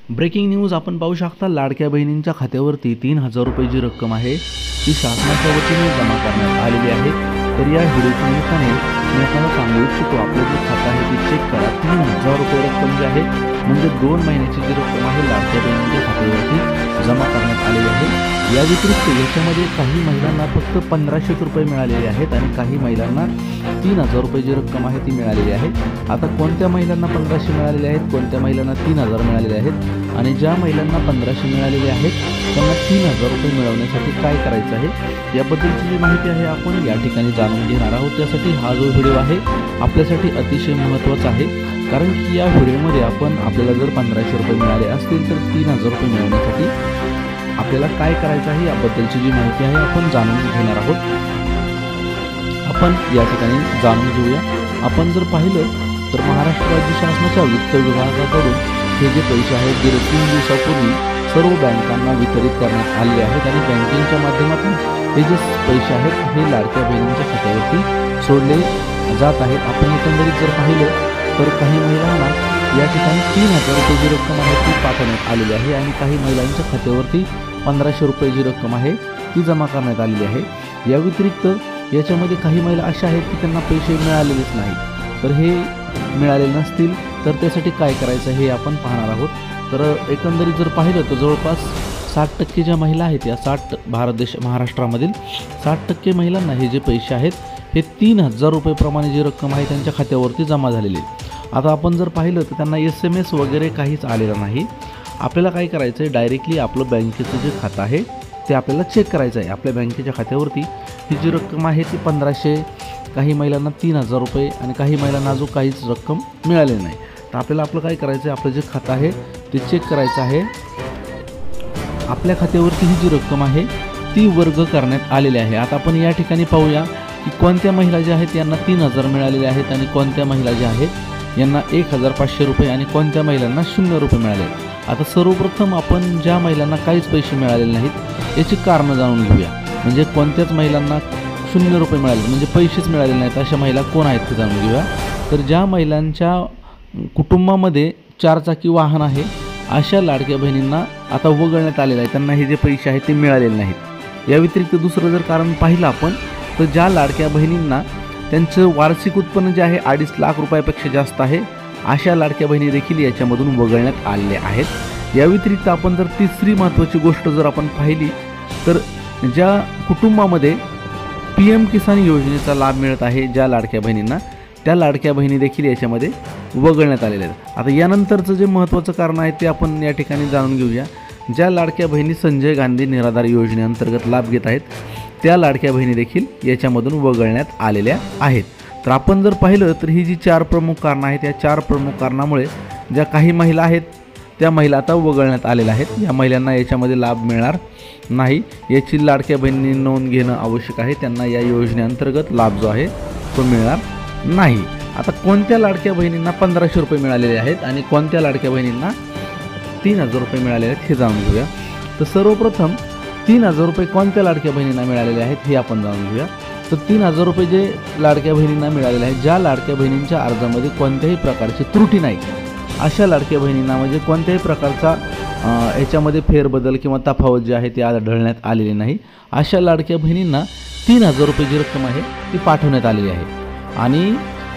Breaking news आपण पाहू शकता। लाडक्या बहिणींच्या खात्यावरती 3000 रुपये जी रक्कम आहे ती शासनाच्या वतीने जमा करण्यात आलेली आहे। तर या व्हिडिओच्या निमित्ताने मी आपल्याला सांगू इच्छितो, आपलं जे खातं आहे ते चेक करा। 3000 रुपये रक्कम जी आहे म्हणजे 2 महिन्याची जी रक्कम आहे लाडक्या बहिणींच्या खात्यावरती जमा करण्यात आलेली आहे। या व्यतिरिक्त याच्यामध्ये काही महिलांना फक्त 1500 रुपये मिळालेले आहेत आणि काही महिलांना 3000 रुपये जी रक्कम आहे ती मिळालेली आहे। आता कोणत्या महिलांना 1500 मिळालेले आहेत, कोणत्या महिलांना 3000 मिळालेले आहेत आणि ज्या महिलांना 1500 मिळालेले आहेत त्यांना 3000 रुपये मिळवण्यासाठी काय करायचं आहे याबद्दलची जी माहिती आहे आपण या ठिकाणी जाणून घेणार आहोत। त्यासाठी हा जो व्हिडिओ आहे आपल्यासाठी अतिशय महत्त्वाचा आहे, कारण की या व्हिडिओमध्ये आपण आपल्याला जर 1500 रुपये मिळाले असतील तर 3000 रुपये मिळवण्यासाठी आपल्याला काय करायचं आहे याबद्दलची जी माहिती आहे आपण जाणून घेणार आहोत। आपण या ठिकाणी जाणून घेऊया। आपण जर पाहिलं तर महाराष्ट्र राज्य शासनाच्या वित्त विभागाकडून हे जे पैसे आहेत गेल्या 3 दिवसापूर्वी सर्व बँकांना वितरित करण्यात आले आहेत आणि बँकेच्या माध्यमातून हे जे पैसे आहेत हे लाडक्या बहिणींच्या खात्यावरती सोडले जात आहेत। आपण एकंदरीत जर पाहिलं तर काही महिलांना या ठिकाणी 3000 रुपये जी रक्कम आहे ती पाठवण्यात आलेली आहे आणि काही महिलांच्या खात्यावरती 1500 रुपये जी रक्कम आहे ती जमा करण्यात आलेली आहे। या व्यतिरिक्त याच्यामध्ये काही महिला अशा आहेत की त्यांना पैसे मिळालेलेच नाही, तर हे मिळालेले नसतील तर त्यासाठी काय करायचं हे आपण पाहणार आहोत। तर एकंदरीत जर पाहिलं तर जवळपास 60% ज्या महिला आहेत या महाराष्ट्रामधील 60% महिलांना हे जे पैसे आहेत हे 3000 रुपये प्रमाणे जी रक्कम आहे त्यांच्या खात्यावरती जमा झालेली आहे। आता आपण जर पाहिलं तर त्यांना SMS वगैरे काहीच आलेलं नाही। आपल्याला काय करायचं आहे, डायरेक्टली आपलं बँकेचं जे खातं आहे ते आपल्याला चेक करायचं आहे। आपल्या बँकेच्या खात्यावरती ही जी रक्कम आहे ती 1500, काही महिलांना 3000 रुपये आणि काही महिलांना अजून काहीच रक्कम मिळालेली नाही। तर आपल्याला आपलं काय करायचं आहे, आपलं जे खातं आहे ते चेक करायचं आहे। आपल्या खात्यावरती ही जी रक्कम आहे ती वर्ग करण्यात आलेली आहे। आता आपण या ठिकाणी पाहूया की कोणत्या महिला ज्या आहेत यांना 3000 मिळालेले आहेत आणि कोणत्या महिला ज्या आहेत यांना 1500 रुपये आणि कोणत्या महिलांना 0 रुपये मिळाले। आता सर्वप्रथम आपण ज्या महिलांना काहीच पैसे मिळालेले नाहीत याची कारणं जाणून घेऊया। म्हणजे कोणत्याच महिलांना 0 रुपये मिळाले म्हणजे पैसेच मिळालेले नाहीत अशा महिला कोण आहेत ते जाणून घेऊया। तर ज्या महिलांच्या कुटुंबामध्ये 4 चाकी वाहन आहे अशा लाडक्या बहिणींना आता वगळण्यात आलेलं आहे, त्यांना हे जे पैसे आहेत ते मिळालेले नाहीत। या व्यतिरिक्त दुसरं जर कारण पाहिलं आपण तर ज्या लाडक्या बहिणींना त्यांचं वार्षिक उत्पन्न जे आहे 2.5 लाख रुपयापेक्षा जास्त आहे अशा लाडक्या बहिणी देखील याच्यामधून वगळण्यात आलेल्या आहेत। या व्यतिरिक्त आपण जर तिसरी महत्त्वाची गोष्ट जर आपण पाहिली तर ज्या कुटुंबामध्ये PM किसान योजनेचा लाभ मिळत आहे ज्या लाडक्या बहिणींना, त्या लाडक्या बहिणी देखील याच्यामध्ये वगळण्यात आलेल्या आहेत। आता यानंतरचं जे महत्त्वाचं कारण आहे ते आपण या ठिकाणी जाणून घेऊया। ज्या लाडक्या बहिणी संजय गांधी निराधार योजनेअंतर्गत लाभ घेत आहेत त्या लाडक्या बहिणी देखील याच्यामधून वगळण्यात आलेल्या आहेत। तर आपण जर पाहिलं तर ही जी 4 प्रमुख कारणं आहेत या 4 प्रमुख कारणामुळे ज्या काही महिला आहेत त्या महिला आता वगळण्यात आलेल्या आहेत। या महिलांना याच्यामध्ये लाभ मिळणार नाही याची लाडक्या बहिणींनी नोंद घेणं आवश्यक आहे। त्यांना या योजनेअंतर्गत लाभ जो आहे तो मिळणार नाही। आता कोणत्या लाडक्या बहिणींना 1500 रुपये मिळालेले आहेत आणि कोणत्या लाडक्या बहिणींना 3000 रुपये मिळालेले आहेत हे जाणून घेऊया। तर सर्वप्रथम 3000 रुपये कोणत्या लाडक्या बहिणींना मिळालेले आहेत हे आपण जाणून घेऊया। तर 3000 रुपये जे लाडक्या बहिणींना मिळालेले आहेत, ज्या लाडक्या बहिणींच्या अर्जामध्ये कोणत्याही प्रकारची त्रुटी नाही अशा लाडक्या बहिणींना, म्हणजे कोणत्याही प्रकारचा याच्यामध्ये फेरबदल किंवा तफावत जी आहे ती आढळण्यात आलेली नाही अशा लाडक्या बहिणींना 3000 रुपये जी रक्कम आहे ती पाठवण्यात आलेली आहे। आणि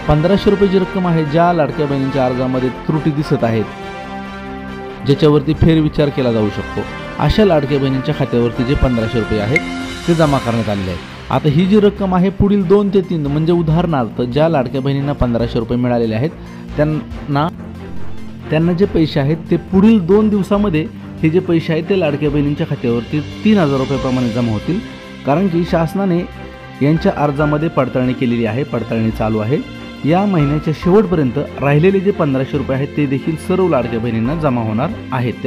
1500 रुपये जी रक्कम आहे ज्या लाडक्या बहिणींच्या अर्जामध्ये त्रुटी दिसत आहेत ज्याच्यावरती फेरविचार केला जाऊ शकतो अशा लाडक्या बहिणींच्या खात्यावरती जे 1500 रुपये आहेत ते जमा करण्यात आलेले आहे। आता ही जी रक्कम आहे पुढील 2 ते 3 म्हणजे उदाहरणार्थ ज्या लाडक्या बहिणींना 1500 रुपये मिळालेले आहेत त्यांना जे पैसे आहेत ते पुढील 2 दिवसामध्ये हे जे पैसे आहेत ते लाडक्या बहिणींच्या खात्यावरती 3000 रुपयाप्रमाणे जमा होतील, कारण की शासनाने यांच्या अर्जामध्ये पडताळणी केलेली आहे, पडताळणी चालू आहे। या महिन्याच्या शेवटपर्यंत राहिलेले जे 1500 रुपये आहेत ते देखील सर्व लाडक्या बहिणींना जमा होणार आहेत।